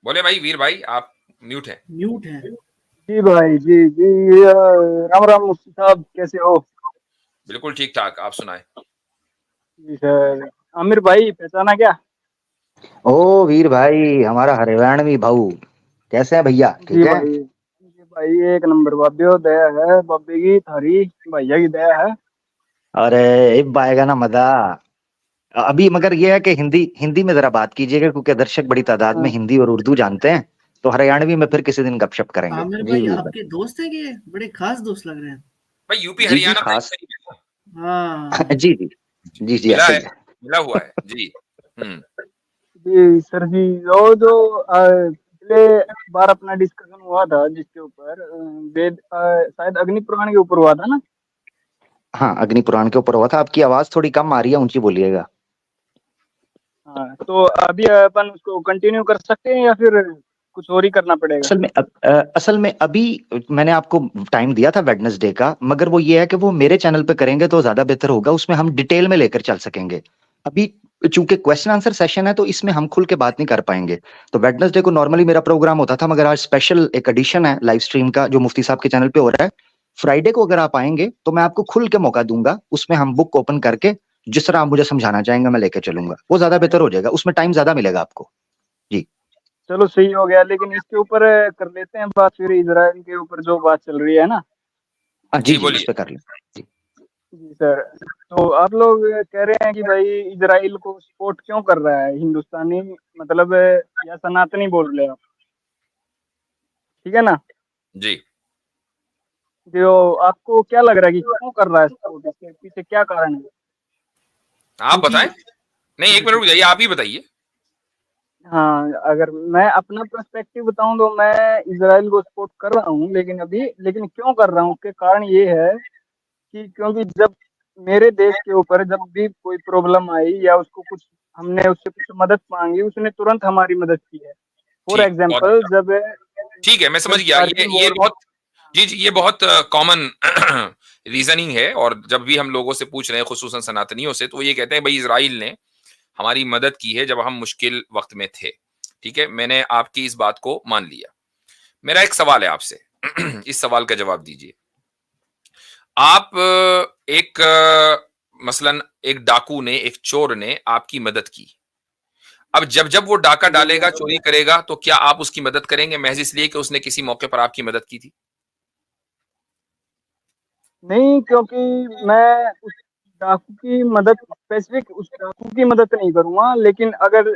बोले भाई वीर भाई, आप म्यूट हैं। म्यूट है। जी भाई, जी जी। राम राम मुफ्ती साहब, कैसे हो? बिल्कुल ठीक ठाक, आप सुनाएं। जी सर। आमिर भाई पहचाना क्या? ओ वीर भाई, हमारा हरियाणवी भाऊ कैसे है भैया? जी ठीक है। भाई, जी भाई, एक नंबर बाब्यो, दया है बाबे की, थारी भैया की दया है। अरे इब आएगा ना मजा। अभी मगर ये है कि हिंदी हिंदी में जरा बात कीजिएगा, क्योंकि दर्शक बड़ी तादाद में हाँ, हिंदी और उर्दू जानते हैं। तो हरियाणवी में फिर किसी दिन गपशप करेंगे। आमिर जी भाई वीर आपके दोस्त हैं कि बड़े खास दोस्त लग रहे हैं। भाई यूपी भाई। जी जी हरियाणा का खास। ही है। हाँ। जी जी। जी जी मिला ऐसे है, ही है। मिला हुआ है जी। जी सर जी। वो जो पिछले बार अपना डिस्कशन हुआ था जिसके ऊपर वेद, शायद अग्नि पुराण के ऊपर हुआ था ना? हाँ, अग्नि पुराण के ऊपर हुआ था। आपकी आवाज थोड़ी कम आ रही है, ऊंची बोलिएगा। हाँ, तो अभी अपन उसको कंटिन्यू कर सकते हैं या फिर कुछ और ही करना पड़ेगा? असल में अभी मैंने आपको टाइम दिया था वेडनेसडे का, मगर वो ये है कि वो मेरे चैनल पे करेंगे तो ज्यादा बेहतर होगा। उसमें हम डिटेल में लेकर चल सकेंगे। अभी चूंकि क्वेश्चन आंसर सेशन है तो इसमें हम खुल के बात नहीं कर पाएंगे। तो वेडनेसडे को नॉर्मली मेरा प्रोग्राम होता था, मगर आज स्पेशल एक एडिशन है लाइव स्ट्रीम का जो मुफ्ती साहब के चैनल पे हो रहा है। फ्राइडे को अगर आप आएंगे तो मैं आपको खुल के मौका दूंगा। उसमें हम बुक ओपन करके जिस तरह आप मुझे समझाना चाहेंगे मैं लेकर चलूंगा। वो ज्यादा बेहतर हो जाएगा, उसमें टाइम ज्यादा मिलेगा आपको। जी। चलो सही हो गया, लेकिन इसके ऊपर कर लेते हैं बात फिर, इजराइल के ऊपर जो बात चल रही है ना। हाँ जी जी जी, इस बोलिए। पे कर लें। जी। जी सर। तो आप लोग कह रहे हैं कि भाई इजराइल को सपोर्ट क्यों कर रहा है हिंदुस्तानी, मतलब या सनातनी बोल रहे हो, ठीक है ना? जी जो आपको क्या लग रहा है कि क्यों कर रहा है सपोर्ट, इसके पीछे क्या कारण है? आप क्योंकि बताएं। नहीं, एक मिनट रुक जाइए, आप ही बताइए। हाँ, अगर मैं अपना पर्सपेक्टिव बताऊं तो मैं इजराइल को सपोर्ट कर रहा हूं, लेकिन क्यों कर रहा हूं उसके कारण ये है कि क्योंकि जब मेरे देश के ऊपर जब भी कोई प्रॉब्लम आई या उसको कुछ, हमने उससे कुछ मदद मांगी, उसने तुरंत हमारी मदद की है। फॉर ठीक, बहुत एग्जाम्पल, अच्छा। जब ठीक है, मैं समझ जब गया। ये कारगिल ये वॉर। बहुत, जी जी, ये बहुत कॉमन रीजनिंग है। और जब भी हम लोगों से पूछ रहे हैं, खुसूसन सनातनियों से, तो वो ये कहते हैं भाई इजराइल ने हमारी मदद की है जब हम मुश्किल वक्त में थे। ठीक है, मैंने आपकी इस बात को मान लिया। मेरा एक सवाल है आपसे। इस सवाल का जवाब दीजिए। आप एक मसलन एक डाकू ने, एक चोर ने आपकी मदद की। अब जब जब वो डाका डालेगा, चोरी करेगा, तो क्या आप उसकी मदद करेंगे महज इसलिए कि उसने किसी मौके पर आपकी मदद की थी? नहीं, क्योंकि मैं उस डाकू की मदद, स्पेसिफिक उस डाकू की मदद नहीं करूंगा, लेकिन अगर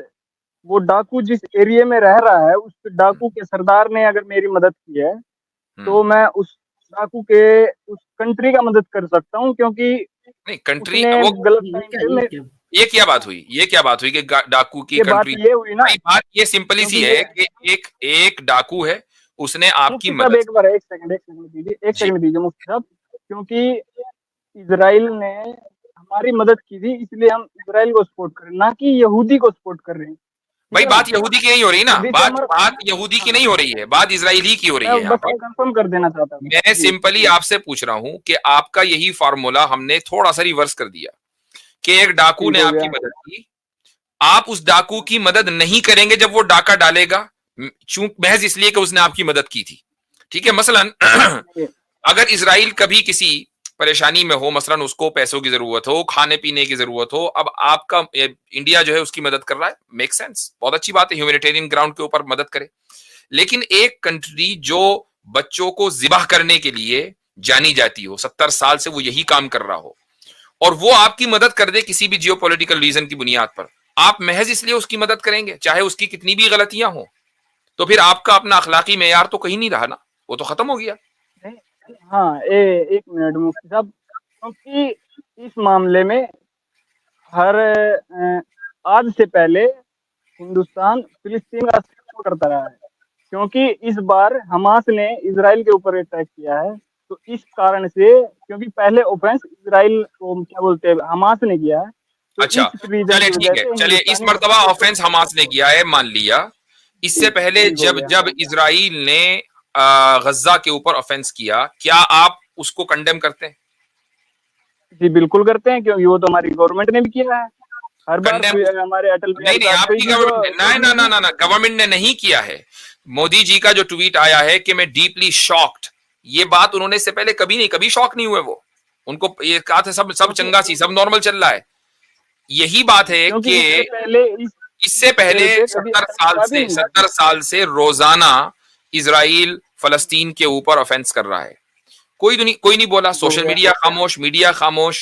वो डाकू जिस एरिया में रह रहा है उस डाकू के सरदार ने अगर मेरी मदद की है हम्म। तो मैं उस डाकू के उस कंट्री का मदद कर सकता हूँ, क्योंकि नहीं, कंट्री उसने वो, गलत ये टाइम क्या पे ये मैं। क्या ये क्या बात हुई? ये क्या बात हुई कि डाकू की ये बात कंट्री? ये हुई ना, भाई बात ये सिंपली सी क्योंकि है ये कि एक एक डाकू है, उसने आपकी मुफ्ती साहब मदद एक बार, एक सेकंड दीजिए, एक जी। सेकंड दीजिए मुफ्ती साहब। क्योंकि इसराइल ने हमारी मदद की थी, इसलिए हम इसराइल को सपोर्ट कर रहे हैं, ना कि यहूदी को सपोर्ट कर रहे हैं, ठीक भाई है ना? बात यहूदी की नहीं हो रही ना, यहूदी से बात हमारा, बात यहूदी की हाँ, नहीं हो रही है, बात इजरायली की हो रही मैं है यहाँ बस पर। कंफर्म कर देना चाहता था मैं जी। सिंपली आपसे पूछ रहा हूं कि आपका यही फार्मूला हमने थोड़ा सा रिवर्स कर दिया कि एक डाकू ठीक ने हो आपकी गया। मदद की, आप उस डाकू की मदद नहीं करेंगे जब वो डाका डालेगा, चूंकि महज इसलिए कि उसने आपकी मदद की थी। ठीक है, मसलन नहीं, अगर इसराइल कभी किसी परेशानी में हो, मसलन उसको पैसों की जरूरत हो, खाने पीने की जरूरत हो, अब आपका इंडिया जो है उसकी मदद कर रहा है, मेक सेंस, बहुत अच्छी बात है, ह्यूमैनिटेरियन ग्राउंड के ऊपर मदद करे। लेकिन एक कंट्री जो बच्चों को जिबाह करने के लिए जानी जाती हो, 70 साल से वो यही काम कर रहा हो, और वो आपकी मदद कर दे किसी भी जियोपॉलिटिकल रीजन की बुनियाद पर, आप महज इसलिए उसकी मदद करेंगे चाहे उसकी कितनी भी गलतियां हो, तो फिर आपका अपना अखलाकी मेयार तो कहीं नहीं रहा ना, वो तो खत्म हो गया। नहीं, हाँ, एक मिनट मुफ्ती साहब, क्योंकि इस मामले में हर आज से पहले हिंदुस्तान फिलिस्तीन का सपोर्ट करता रहा है, क्योंकि इस बार हमास ने इसराइल के ऊपर अटैक किया है। तो इस कारण से, क्योंकि पहले ऑफेंस इसराइल को क्या बोलते हैं, हमास ने किया है, तो अच्छा, इस रीजन चले की ठीक वजह है, से चलिए इस हिंदुस्तानी मर्तबा इसको ऑफेंस सपोर्ट हमास करता ने किया है, मान लिया। इससे है। पहले ठीक हो जब गया। जब इसराइल ने गज्जा के ऊपर ऑफेंस किया, क्या आप उसको कंडेम करते हैं? जी बिल्कुल करते हैं, क्योंकि वो तो हमारी गवर्नमेंट ने भी किया है। हर बार कंडेम हमारे अटल नहीं नहीं, बिहारी आपकी गवर्नमेंट ना ना ना ना गवर्नमेंट ने नहीं किया है। मोदी जी का जो ट्वीट आया है कि मैं डीपली शॉक्ड, ये बात उन्होंने इससे पहले कभी नहीं, कभी शॉक नहीं हुए वो। उनको ये कहा था सब सब चंगा सी, सब नॉर्मल चल रहा है। यही बात है क्योंकि कि इससे पहले कभी 70 साल से रोजाना इजराइल फलस्तीन के ऊपर ऑफेंस कर रहा है। कोई नहीं बोला, सोशल मीडिया खामोश, मीडिया खामोश,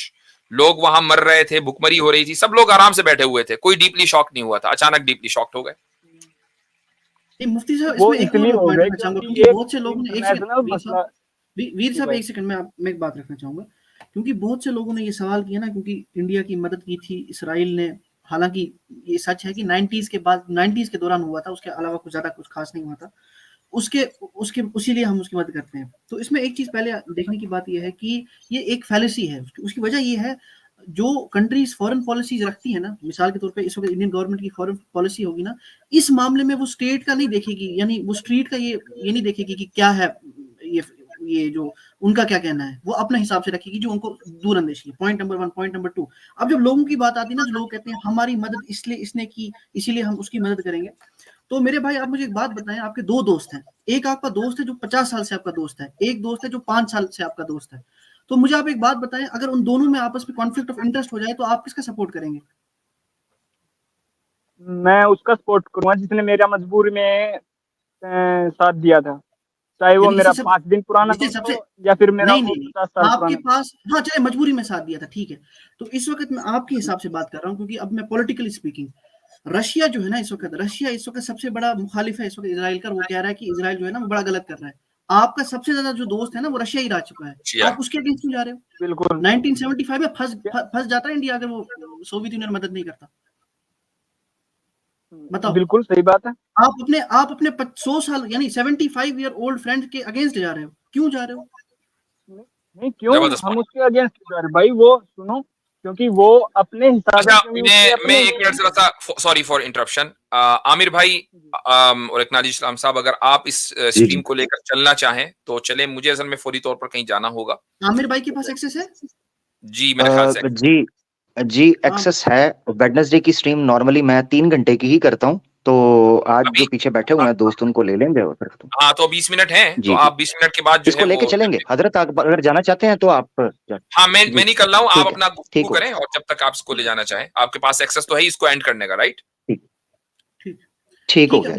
लोग वहां मर रहे थे, भुखमरी हो रही थी, सब लोग आराम से बैठे हुए थे, कोई डीपली शॉक नहीं हुआ था। अचानक डीपली शॉक्ड हो गए। मुफ्ती साहब वो इसमें एक इसलिए और हो पॉइंट गए रखना चाहूंगा, क्योंकि क्योंकि बहुत से लोगों ने एक इंटरनेशनल मसला। वीर साहब एक सेकंड मैं एक बात रखना चाहूंगा, क्योंकि बहुत से लोगों ने ये सवाल किया ना, क्योंकि इंडिया की मदद की थी इसराइल ने। हालांकि ये सच है कि 90s के बाद, 90s के दौरान हुआ था, उसके अलावा कुछ ज्यादा कुछ खास नहीं हुआ था। उसके उसके उसीलिए हम उसकी मदद करते हैं। तो इसमें एक चीज पहले देखने की बात यह है कि ये एक फैलेसी है। उसकी वजह ये है, जो कंट्रीज फॉरेन पॉलिसीज रखती है ना, मिसाल के तौर पे इस वक्त इंडियन गवर्नमेंट की फॉरेन पॉलिसी होगी ना, इस मामले में वो स्टेट का नहीं देखेगी, यानी वो स्ट्रीट का ये नहीं देखेगी कि क्या है ये जो उनका क्या कहना है, वो अपने हिसाब से रखेगी जो उनको दूर अंदेशी है। Point number 1। पॉइंट नंबर 2, अब जब लोगों की बात आती है ना, जो लोग कहते हैं हमारी मदद इसलिए इसने की, इसीलिए हम उसकी मदद करेंगे। तो मेरे भाई आप मुझे एक बात बताएं, आपके दो दोस्त हैं, एक आपका दोस्त है जो 50 साल से आपका दोस्त है, एक दोस्त है जो 5 साल से आपका दोस्त है। तो मुझे आप एक बात बताएं, अगर उन दोनों में आपस में कॉन्फ्लिक्ट ऑफ इंटरेस्ट हो जाए तो आप किसका सपोर्ट करेंगे? मैं उसका सपोर्ट करूंगा जिसने मेरा मजबूरी में साथ दिया था, चाहे वो मेरा 5 दिन पुराना दोस्त हो या फिर मेरा नहीं 50 साल आपके पुराना। पास, हाँ चाहे मजबूरी में साथ दिया था, ठीक है। तो इस वक्त मैं आपके हिसाब से बात कर रहा हूँ, क्योंकि अब मैं पॉलिटिकली स्पीकिंग, रशिया जो है ना, रशिया इस वक्त सबसे बड़ा मुखालिफ है इस वक्त इजराइल का। वो कह रहा है कि इजराइल जो है ना वो बड़ा गलत कर रहा है। आपका सबसे ज्यादा जो दोस्त है ना वो रशिया ही रह चुका है, आप उसके अगेंस्ट क्यों जा रहे हो? बिल्कुल 1975 में फंस जाता है इंडिया अगर वो सोवियत यूनियन मदद नहीं करता। बताओ, बिल्कुल सही बात है। आप अपने 100 साल यानी 75 ईयर ओल्ड फ्रेंड के अगेंस्ट जा रहे हो, क्यों जा रहे हो? नहीं क्यों हम उसके अगेंस्ट जा रहे भाई? वो सुनो, क्योंकि वो अपने हिसाब से, मैं एक मिनट जरा सा, सॉरी फॉर इंटरप्शन, आमिर भाई और एकनाजी इस्लाम साहब, अगर आप इस स्ट्रीम को लेकर चलना चाहें तो चले। मुझे असल में फौरी तौर पर कहीं जाना होगा। आमिर भाई के पास एक्सेस है? जी मेरे ख्याल से जी एक्सेस है। वेडनेसडे की स्ट्रीम नॉर्मली मैं 3 घंटे की ही करता हूँ, तो आज जो पीछे बैठे हुए हैं दोस्त उनको ले लेंगे। हाँ तो 20 मिनट हैं, तो आप 20 मिनट के बाद जो इसको लेके चलेंगे। हजरत आप अगर जाना चाहते हैं तो आप हाँ मैं नहीं कर रहा हूँ, आप अपना गुफ्तगू करें, और जब तक आप इसको ले जाना चाहें, आपके पास एक्सेस तो है इसको एंड करने का, राइट? ठीक हो गया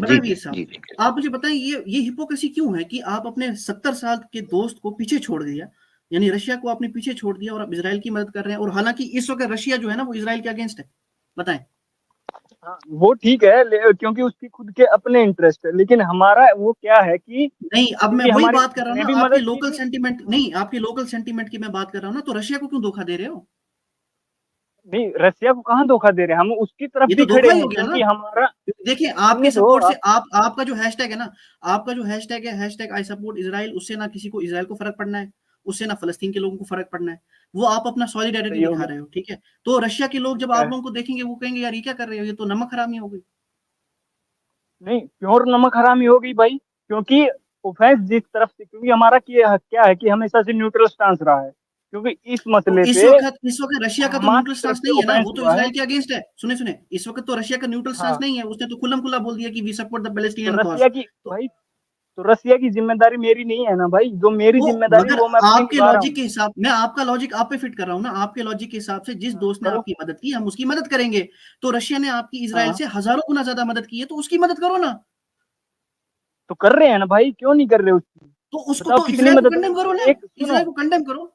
जी। आप मुझे बताएं, ये हिपोक्रेसी क्यों है कि आप अपने 70 साल के दोस्त को पीछे छोड़ दिया, यानी रशिया को आपने पीछे छोड़ दिया और आप इजराइल की मदद कर रहे हैं, और हालांकि इस वक्त रशिया जो है ना वो इजराइल के अगेंस्ट है। बताएं। हाँ, वो ठीक है क्योंकि उसकी खुद के अपने इंटरेस्ट है, लेकिन हमारा वो क्या है कि नहीं, अब मैं वही बात कर रहा हूँ ना, आपकी लोकल सेंटीमेंट नहीं, आपकी लोकल सेंटीमेंट की मैं बात कर रहा हूँ ना, तो रशिया को क्यों धोखा दे रहे हो? नहीं, रशिया को कहाँ धोखा दे रहे हैं, हम उसकी तरफ भी खड़े हैं, क्योंकि हमारा देखिए आपके सपोर्ट से आपका जो हैशटैग है ना, आपका जो हैशटैग है, हैशटैग आई सपोर्ट इजराइल, उससे ना किसी को इजराइल को फर्क पड़ना है, उससे ना फलस्तीन के लोगों को फर्क पड़ना है, वो आप अपना सॉलिडेरिटी दिखा रहे हो, ठीक है। तो रशिया के लोग जब आप लोगों को देखेंगे वो कहेंगे यार ये क्या कर रहे हो, ये तो नमक हरामी हो गई। नहीं, प्योर नमक हरामी हो गई भाई, क्योंकि ऑफेंस जिस तरफ से, क्योंकि हमारा क्या है कि हमेशा से न्यूट्रल स्टांस रहा है, क्योंकि इस मसले पे इस वक्त रशिया का तो न्यूट्रल स्टांस नहीं है ना, वो तो इजराइल के अगेंस्ट है। सुने इस वक्त तो रशिया का न्यूट्रल स्टांस नहीं है, उसने तो खुल्लम खुल्ला बोल दिया कि we support the Palestinian cause. Russia की भाई, तो रशिया की जिम्मेदारी मेरी नहीं है ना भाई, जो मेरी जिम्मेदारी वो मैं आपके लॉजिक के हिसाब, मैं आपका लॉजिक आप पे फिट कर रहा हूँ ना, आपके लॉजिक के हिसाब से जिस दोस्त ने आपकी मदद की हम उसकी मदद करेंगे। तो रशिया ने आपकी इजराइल से हजारों गुना ज्यादा मदद की है, तो उसकी मदद करो ना। तो कर रहे हैं ना भाई, क्यों नहीं कर रहे उसकी? तो उसको तो इजराइल को कंडेम करो ना, इजराइल को कंडेम करो।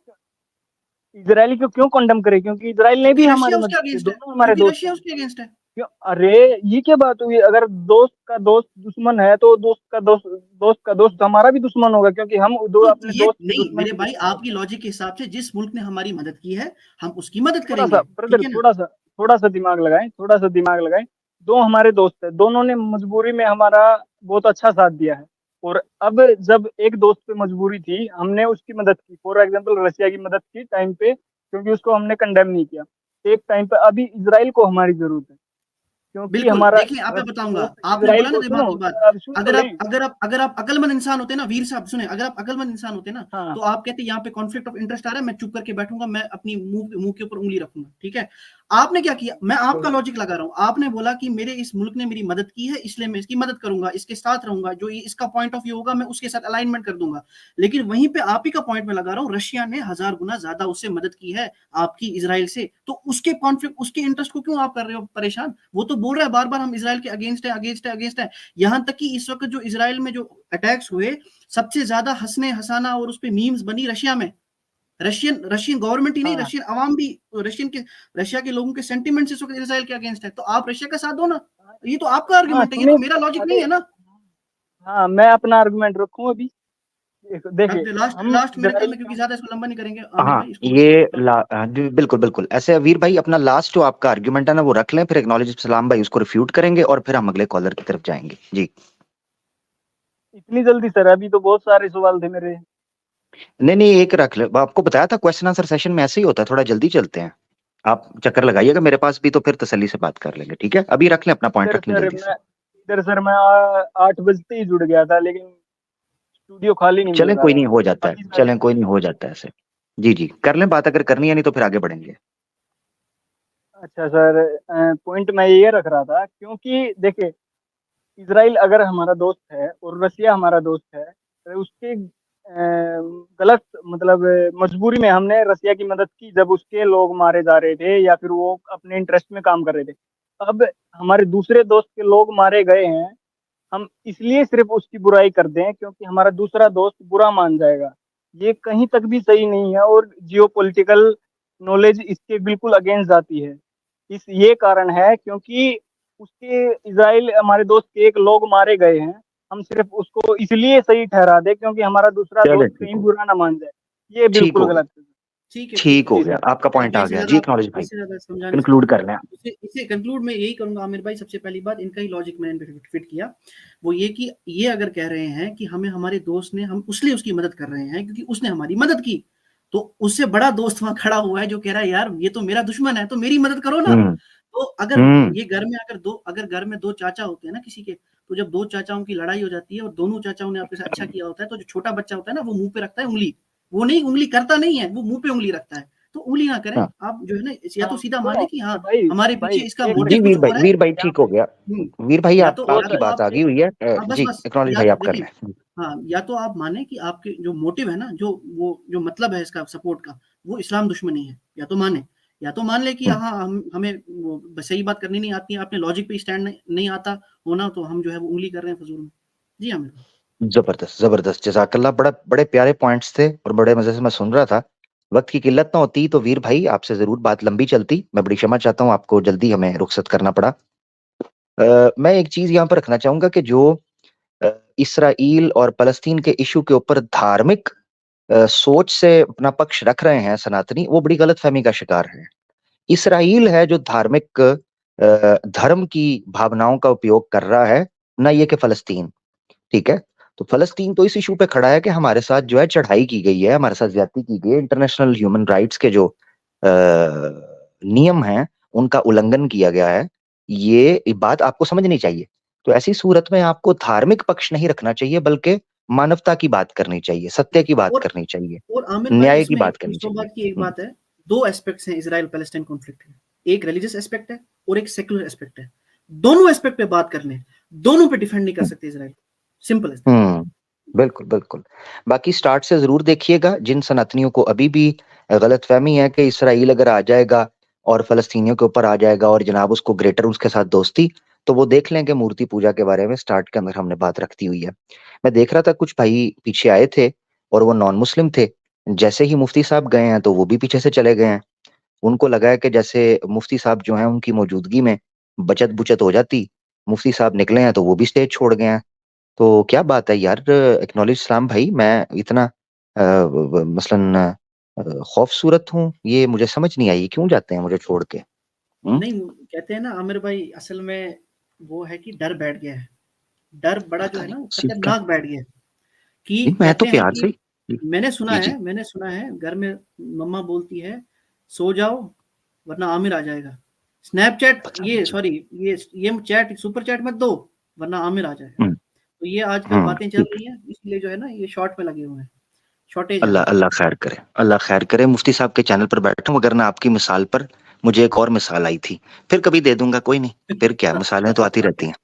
इजराइल को क्यों कंडेम करे? क्योंकि इजराइल ने भी हमारे हमारे दोस्त, उसके अगेंस्ट है। क्यों? अरे ये क्या बात हुई? अगर दोस्त का दोस्त दुश्मन है तो दोस्त का दोस्त हमारा भी दुश्मन होगा, क्योंकि हम दो अपने दोस्त नहीं मेरे भाई, आपकी लॉजिक के हिसाब से जिस मुल्क ने हमारी मदद की है हम उसकी मदद करेंगे। थोड़ा सा दिमाग लगाएं। दो हमारे दोस्त है, दोनों ने मजबूरी में हमारा बहुत अच्छा साथ दिया है, और अब जब एक दोस्त पे मजबूरी थी हमने उसकी मदद की, फॉर एग्जांपल रशिया की मदद की टाइम पे, क्योंकि उसको हमने कंडेम नहीं किया। एक टाइम पे अभी इजराइल को हमारी जरूरत है, क्योंकि हमारा, देखिए आप मैं बताऊंगा, आपने बोला ना दिमाग की बात, अगर आप अकलमंद इंसान होते ना वीर साहब, सुने, अगर आप अकलमंद इंसान होते ना तो आप कहते यहाँ पे कॉन्फ्लिक्ट ऑफ इंटरेस्ट आ रहा है, मैं चुप करके बैठूंगा, मैं अपनी मुंह के ऊपर उंगली रखूंगा, ठीक है। आपने क्या किया? मैं आपका लॉजिक लगा रहा हूँ। आपने बोला कि मेरे इस मुल्क ने मेरी मदद की है, इसलिए मैं इसकी मदद करूंगा, इसके साथ रहूंगा, जो इसका पॉइंट ऑफ व्यू होगा मैं उसके साथ अलाइनमेंट कर दूंगा। लेकिन वहीं पे आप ही का पॉइंट में लगा रहा हूँ, रशिया ने 1000 गुना ज्यादा उससे मदद की है आपकी इजराइल से, तो उसके कॉन्फ्लिक्ट, उसके इंटरेस्ट को क्यों आप कर रहे हो परेशान? वो तो बोल रहा है बार बार हम इजराइल के अगेंस्ट है, अगेंस्ट है, अगेंस्ट है। यहां तक कि इस वक्त जो इजराइल में जो अटैक्स हुए, सबसे ज्यादा हंसने हंसाना और उस पर मीम्स बनी रशिया में। रशियन रशियन गवर्नमेंट ही नहीं, हाँ रशियन अवाम भी, रशिया के लोगों के सेंटिमेंट्स इस वक्त इसराइल के अगेंस्ट है, तो आप रशिया का साथ दो ना। ये तो आपका हाँ आर्गुमेंट है, ये सुनिए, तो मेरा लॉजिक नहीं अरे है ना। हाँ, मैं अपना आर्गुमेंट रखूं अभी। रख देखिए दे, लास्ट हम लास्ट मिनट है, इजराइल मैं क्योंकि का, ज्यादा इसको लंबा नहीं करेंगे आमिर हाँ भाई, इसको ये बस। बिल्कुल बिल्कुल ऐसे वीर भाई अपना लास्ट जो आपका आर्ग्यूमेंट है ना वो रख लें, फिर एक्नॉलेज सलाम भाई उसको रिफ्यूट करेंगे और फिर हम अगले कॉलर की तरफ जाएंगे जी। इतनी जल्दी सर? अभी तो बहुत सारे सवाल थे मेरे। नहीं नहीं एक रख ले, आपको बताया था क्वेश्चन आंसर सेशन में ऐसे ही होता है, थोड़ा जल्दी चलते हैं। आप चक्कर लगाइएगा मेरे पास भी तो फिर तसल्ली से बात कर लेंगे, ठीक है? अभी रख लें अपना पॉइंट, इधर रख लें सर जल्दी से। मैं इधर सर मैं 8 बजते ही जुड़ गया था, लेकिन स्टूडियो खाली नहीं मिल चलें रहा कोई था। नहीं, हो जाता है, अभी जाके चलें कोई नहीं, हो जाता है ऐसे। जी जी कर लें बात, अगर करनी है, नहीं तो फिर आगे बढ़ेंगे। अच्छा सर, पॉइंट मैं ये रख रहा था, क्योंकि देखिए इसराइल अगर हमारा दोस्त है और रसिया हमारा दोस्त है, तो उसके गलत मतलब मजबूरी में हमने रसिया की मदद की जब उसके लोग मारे जा रहे थे या फिर वो अपने इंटरेस्ट में काम कर रहे थे। अब हमारे दूसरे दोस्त के लोग मारे गए हैं, हम इसलिए सिर्फ उसकी बुराई कर दें क्योंकि हमारा दूसरा दोस्त बुरा मान जाएगा, ये कहीं तक भी सही नहीं है और जियोपॉलिटिकल नॉलेज इसके बिल्कुल अगेंस्ट जाती है। इस ये कारण है क्योंकि उसके इजराइल हमारे दोस्त के एक लोग मारे गए हैं, हम सिर्फ उसको इसलिए सही ठहरा दे क्योंकि हमारा दूसरा चले दोस्त ठीक कहीं हो, बुरा ना मान जाए, ये ठीक बिल्कुल हो गया, गलत है। ठीक है, ठीक ठीक है, हो जी गया, सर। आपका पॉइंट आ मैं इसे गया ज्यादा जी, आपको एक्नॉलेज भाई। इससे ज्यादा समझा नहीं कंक्लूड सकता। कर लें। इसे कंक्लूड में यही करूंगा आमिर भाई, सबसे पहली बात इनका ही लॉजिक मैंने फिट किया, वो ये कि ये अगर कह रहे हैं कि हमें हमारे दोस्त ने, हम उसलिए उसकी मदद कर रहे हैं क्योंकि उसने हमारी मदद की, तो उससे बड़ा दोस्त वहां खड़ा हुआ है जो कह रहा है यार ये तो मेरा दुश्मन है, तो मेरी मदद करो ना। हम्म तो अगर हम्म ये घर में अगर घर में दो चाचा होते हैं ना किसी के, तो जब दो चाचाओं की लड़ाई हो जाती है और दोनों चाचाओं ने आपके साथ अच्छा किया होता है, तो जो छोटा बच्चा होता है ना, वो मुंह पे रखता है उंगली, वो नहीं उंगली करता नहीं है, वो मुंह पे उंगली रखता है। तो उंगली ना करें हाँ आप, जो है ना, या तो हाँ सीधा सुनो माने कि हाँ भाई, हमारे भाई पीछे इसका एक जी मोटिव मिनट, कुछ और है। वीर भाई यहाँ ठीक हो पे गया। वीर भाई या आप, तो और आपकी बात आ आप गई हुई है, हाँ बस जी बस, एक्नॉलेज या भाई तो आप कर देखिए, लें। हाँ या तो आप माने कि आपके जो मोटिव है ना, जो वो जो मतलब है इसका सपोर्ट का, वो इस्लाम दुश्मनी है, या तो माने, या तो मान ले कि हम्म, हाँ हमें वो सही बात करनी नहीं आती है, अपने लॉजिक पे स्टैंड नहीं आता होना, तो हम जो है वो उंगली कर रहे हैं फजूल में। जी हाँ मेरे जबरदस्त जबरदस्त, जजाकल्ला, बड़ा बड़े प्यारे पॉइंट्स थे और बड़े मजे से मैं सुन रहा था। वक्त की किल्लत ना होती तो वीर भाई आपसे जरूर बात लंबी चलती, मैं बड़ी क्षमा चाहता हूँ, आपको जल्दी हमें रुखसत करना पड़ा। मैं एक चीज यहाँ पर रखना चाहूंगा कि जो इसराइल और फलस्तीन के इशू के ऊपर धार्मिक सोच से अपना पक्ष रख रहे हैं सनातनी, वो बड़ी गलतफहमी का शिकार है। इसराइल है जो धार्मिक धर्म की भावनाओं का उपयोग कर रहा है, ना ये कि फलस्तीन, ठीक है? तो फलस्तीन तो इस इशू पे खड़ा है कि हमारे साथ जो है चढ़ाई की गई है, हमारे साथ ज्यादती की गई है, इंटरनेशनल ह्यूमन राइट्स के जो नियम हैं उनका उल्लंघन किया गया है। ये बात आपको समझनी चाहिए। तो ऐसी सूरत में आपको धार्मिक पक्ष नहीं रखना चाहिए, बल्कि मानवता की बात करनी चाहिए, सत्य की बात और करनी चाहिए, और आमिर भाई न्याय की इसमें बात करनी इस्लामाबाद चाहिए। बात की एक बात है, दो एस्पेक्ट्स हैं इसराइल पैलेस्टाइन कॉन्फ्लिक्ट के, एक रिलीजियस एस्पेक्ट है और एक सेकुलर एस्पेक्ट है। दोनों एस्पेक्ट पे बात करने, दोनों पे डिफेंड नहीं कर सकते इसराइल, सिंपल एज दैट। हम्म, बिल्कुल बिल्कुल। बाकी स्टार्ट से जरूर देखिएगा, जिन सनातनियों को अभी भी गलतफहमी है कि इसराइल अगर आ जाएगा और फलस्तीनियों के ऊपर आ जाएगा और जनाब उसको ग्रेटर उसके साथ दोस्ती, तो वो देख लें कि मूर्ति पूजा के बारे में स्टार्ट के अंदर हमने बात रखती हुई है। मैं देख रहा था कुछ भाई पीछे आए थे और वो नॉन मुस्लिम थे, जैसे ही मुफ्ती साहब गए हैं तो वो भी पीछे से चले गए हैं। उनको लगा है कि जैसे मुफ्ती साहब जो हैं उनकी मौजूदगी में बचत बुचत हो जाती, मुफ्ती साहब निकले हैं तो वो भी स्टेज छोड़ गए हैं। तो क्या बात है यार, एक्नॉलेज इस्लाम भाई, मैं इतना मसलन खौफ सूरत हूँ, ये मुझे समझ नहीं आई, क्यों जाते हैं मुझे छोड़ के? नहीं, कहते हैं ना आमिर भाई, असल में वो है कि डर बैठ गया है, डर बड़ा जो पता है नहीं ना वो किसी का। खतरनाक बैठ गया है। कि नहीं, मैं तो कहते हैं प्यार से कि जी जी जी। मैंने सुना है घर में मम्मा बोलती है, सो जाओ वरना आमिर आ जाएगा। स्नैपचैट, पता नहीं ये जी। सॉरी, ये चैट, सुपर चैट मत दो वरना आमिर आ जाएगा। हम्म तो ये आजकल बातें चल ठीक है। रही हैं, इसलिए जो है ना ये शॉर्ट में लगे हुए हैं, शॉर्टेज है अल्लाह उनकी। अल्लाह खैर करे, अल्लाह खैर करे। मुफ्ती साहब के चैनल पर बैठा हूँ, अगर ना आपकी मिसाल पर मुझे एक और मिसाल आई थी, फिर कभी दे दूंगा, कोई नहीं, फिर क्या, मिसालें तो आती रहती हैं।